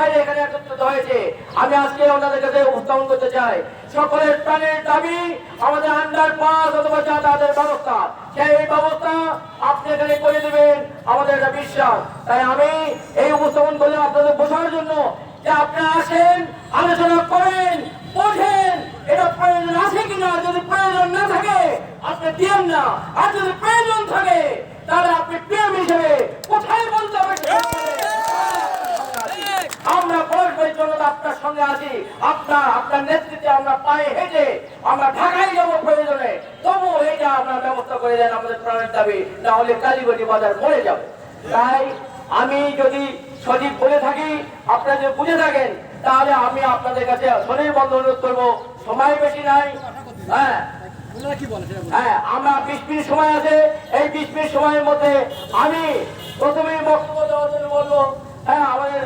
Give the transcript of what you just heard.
স্বেচ্ছায় এখানে একত্রিত হয়েছে, আমি আজকে ওনাদের কাছে উপস্থাপন করতে চাই সকলের প্রাণের দাবি আমাদের আন্ডারপাস অথবা যাতায়াতের ব্যবস্থা। সেই ব্যবস্থা আপনি এখানে করে দেবেন আমাদের একটা বিশ্বাস। তাই আমি এই উপস্থাপন করলে আপনাদের বোঝার জন্য যে আপনারা আসেন, আলোচনা করেন, বোঝেন এটা প্রয়োজন আছে কিনা। যদি প্রয়োজন না থাকে আপনি দিয়েন না, আর যদি প্রয়োজন থাকে তাহলে আপনি প্রেম হিসেবে কোথায় বলতে হবে। আমরা পরস্পরের জন্য আপনার সঙ্গে আছি, আপনার নেতৃত্বে আমরা পায়ে হেঁটে আমরা ঢাকায় যাবো প্রয়োজনে, তবু এটা আপনার ব্যবস্থা করে দেন আমাদের প্রাণের দাবি, না হলে কালীগঞ্জ বাজার মরে যাবে। তাই আমি যদি সঠিক বলে থাকি, আপনারা যদি বুঝে থাকেন, তাহলে আমি আপনাদের কাছে শরীর বন্ধ অনুরোধ করবো। সময় বেশি নাই, হ্যাঁ হ্যাঁ, আমরা 20 মিনিট সময় আছে। এই 20 মিনিট সময়ের মধ্যে আমি প্রথমেই বক্তব্য দেওয়ার জন্য বলবো, হ্যাঁ আমাদের